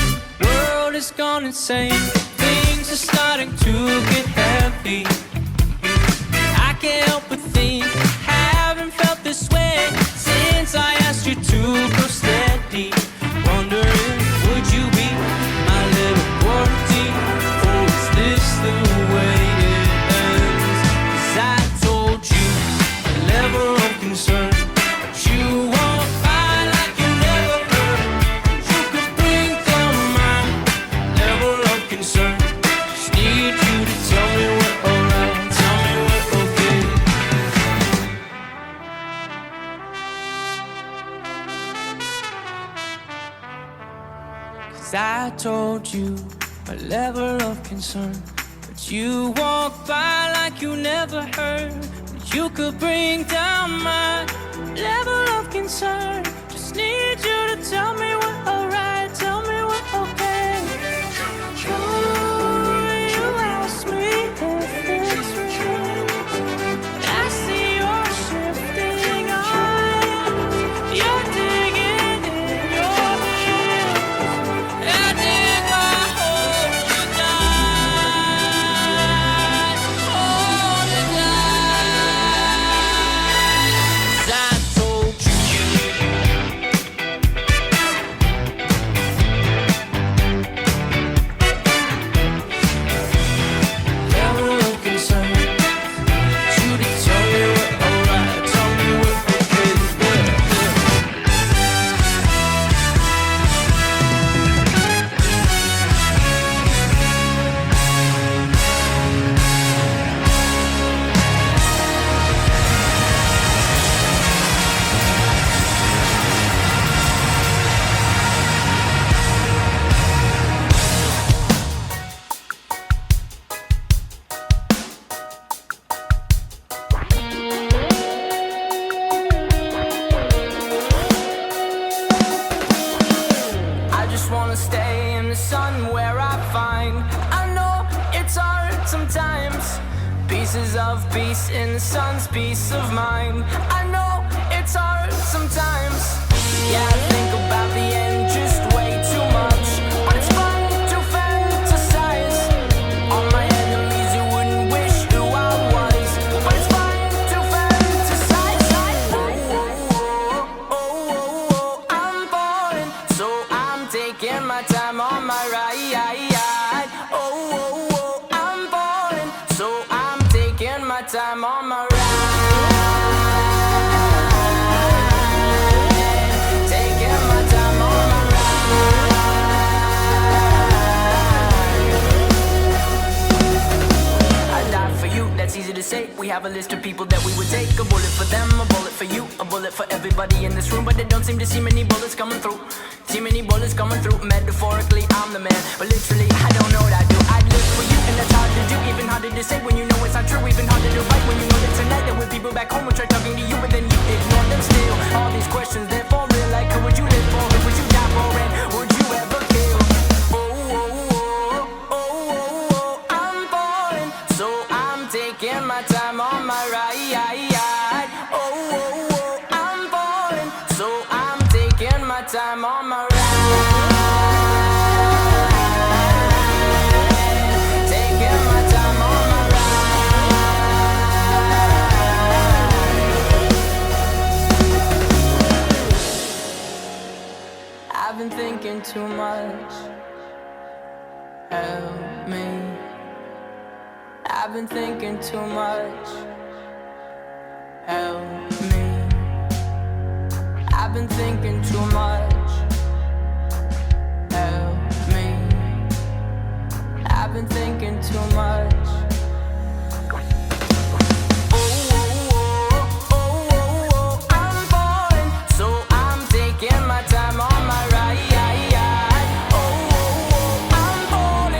world is gone insane. Things are starting to get heavy. I can't help but think, haven't felt this way since I asked you to go steady. Wondering, would you be my little quarantine, or is this the way it ends? 'Cause I told you a level of concern, but you won't find like you never heard. You could bring down my level of concern. Just need you to tell me we're alright, tell me we're okay. 'Cause I told you a level of concern, but you walk by like you never heard. You could bring down my level of concern. Just need you to tell me we're alright, tell me we're okay. You ask me if it's real. I see your shifting eyes. You're digging in your heels. I dig my hole to die, hole to die. 'Cause I told you. Level of concern. You to tell me we're alright, tell me we're okay. I just wanna stay in the sun where I find. I know it's hard sometimes. Pieces of peace in the sun's peace of mind. I know it's hard sometimes. Yeah, I think about the end just way too much. But it's fun to fantasize on my enemies who wouldn't wish who I was. But it's fun to fantasize. I'm falling, so I'm taking my time on my ride. I'm falling, so I'm taking my time on my ride. Taking my time on my ride. I died for you, that's easy to say. We have a list of people that we would take. A bullet for them, a bullet for you, a bullet for everybody in this room. But they don't seem to see many bullets coming through. See many bullets coming through. Metaphorically, I'm the man, but literally, I don't know what I do. I'd live for you, and that's hard to do. Even harder to say when you know it's not true. Even harder to write when you know that tonight there were people back home who tried talking to you, but then you ignore them still. All these questions, they're for real. Like, who would you live for? Who would you die for? And would you ever kill? I'm falling, so I'm taking my time on my ride. I'm falling, so I'm taking my time on my ride. Taking my time on my ride. I've been thinking too much. Help me. I've been thinking too much. Help me. I've been thinking too much. Help me. I've been thinking too much. I'm falling, so I'm taking my time on my ride. I'm falling.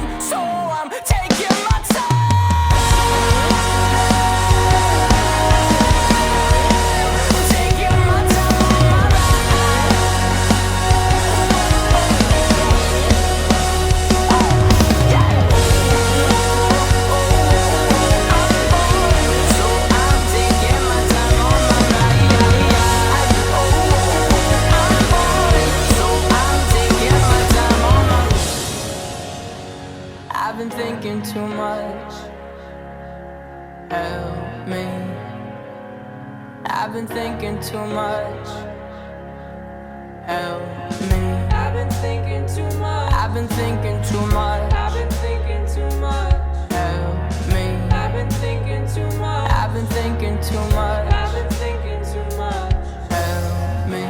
I've been thinking too much. Help me. I've been thinking too much. Help me. I've been thinking too much. I've been thinking too much. I've been thinking too much. Help me. I've been thinking too much. I've been thinking too much. I've been thinking too much. Help me.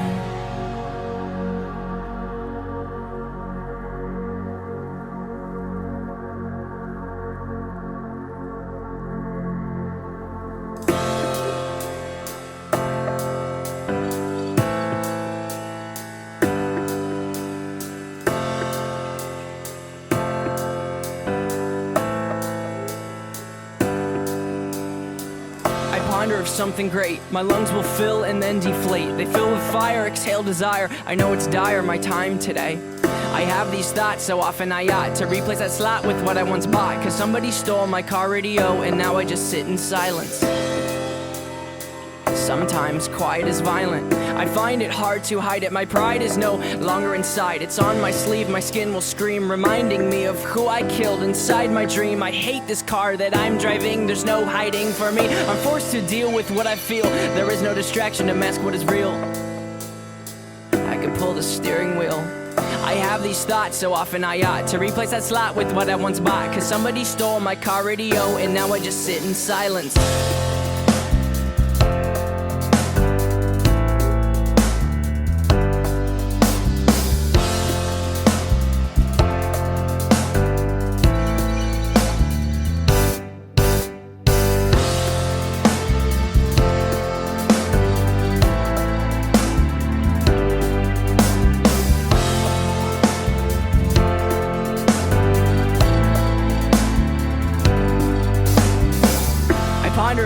Of something great, my lungs will fill and then deflate. They fill with fire, exhale desire. I know it's dire, my time today. I have these thoughts so often I ought to replace that slot with what I once bought. Cause somebody stole my car radio and now I just sit in silence. Sometimes quiet is violent. I find it hard to hide it. My pride is no longer inside. It's on my sleeve, my skin will scream, reminding me of who I killed inside my dream. I hate this car that I'm driving. There's no hiding for me. I'm forced to deal with what I feel. There is no distraction to mask what is real. I can pull the steering wheel. I have these thoughts so often I ought to replace that slot with what I once bought. Cause somebody stole my car radio and now I just sit in silence.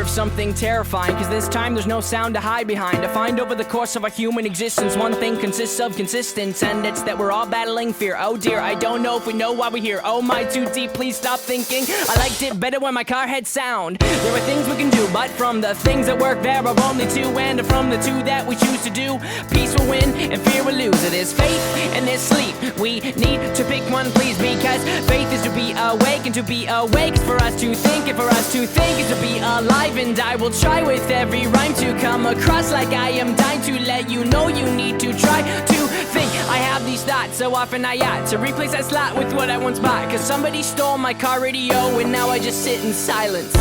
Something terrifying, cause this time there's no sound to hide behind. I find over the course of our human existence, one thing consists of consistence, and it's that we're all battling fear. Oh dear, I don't know if we know why we're here. Oh my, too deep, please stop thinking. I liked it better when my car had sound. There are things we can do, but from the things that work there are only two, and from the two that we choose to do, peace will win and fear will lose. It is faith and there's sleep. We need to pick one, please, because faith is to be awake, and to be awake is for us to think, and for us to think is to be alive. And I will try with every rhyme to come across like I am dying to let you know you need to try to think. I have these thoughts so often I ought to replace that slot with what I once bought. Cause somebody stole my car radio and now I just sit in silence.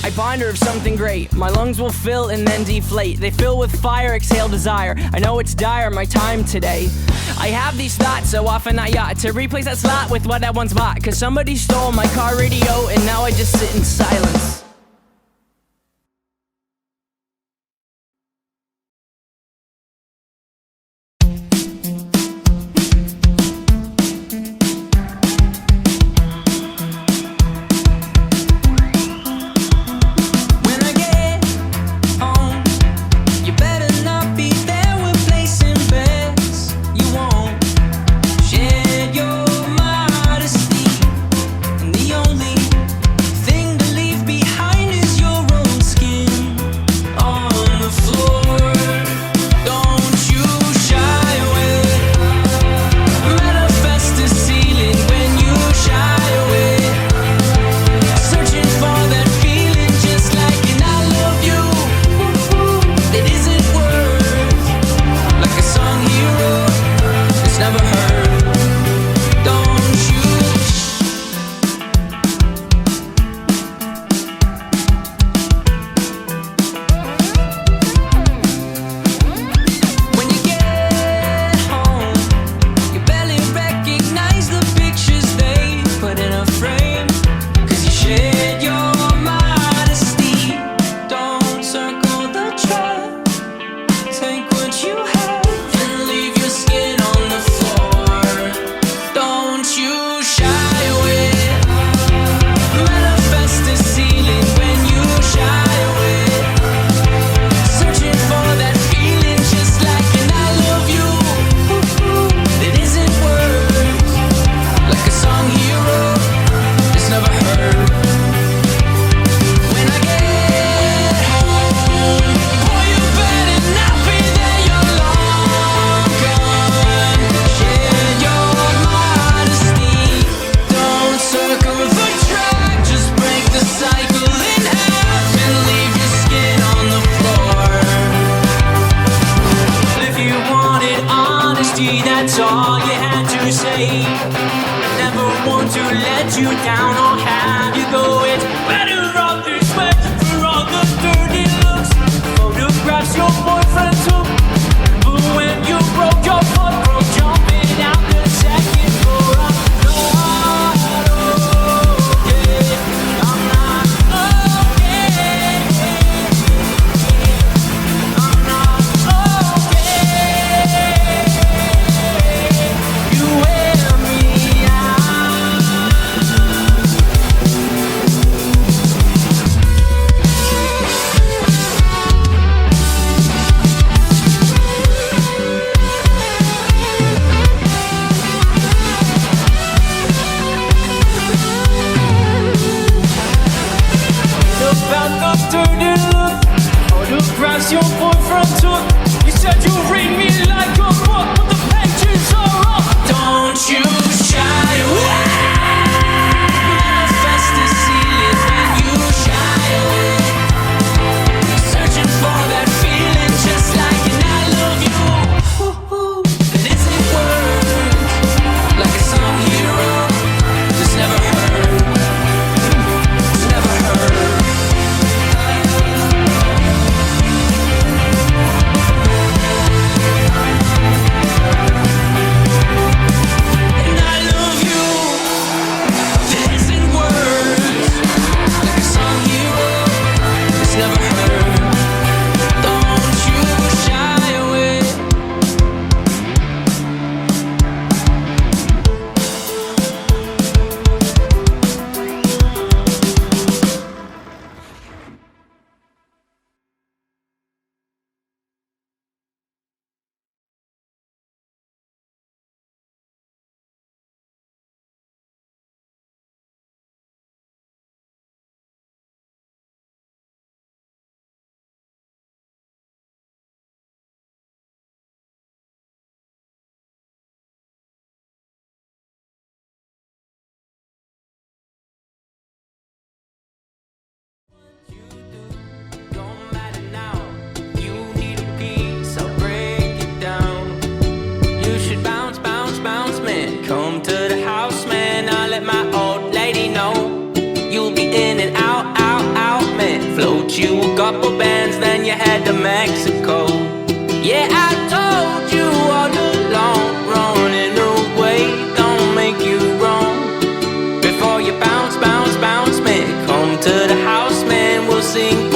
I bind her of something great. My lungs will fill and then deflate. They fill with fire, exhale desire. I know it's dire, my time today. I have these thoughts so often I ought to replace that slot with what I once bought. Cause somebody stole my car radio and now I just sit in silence. sink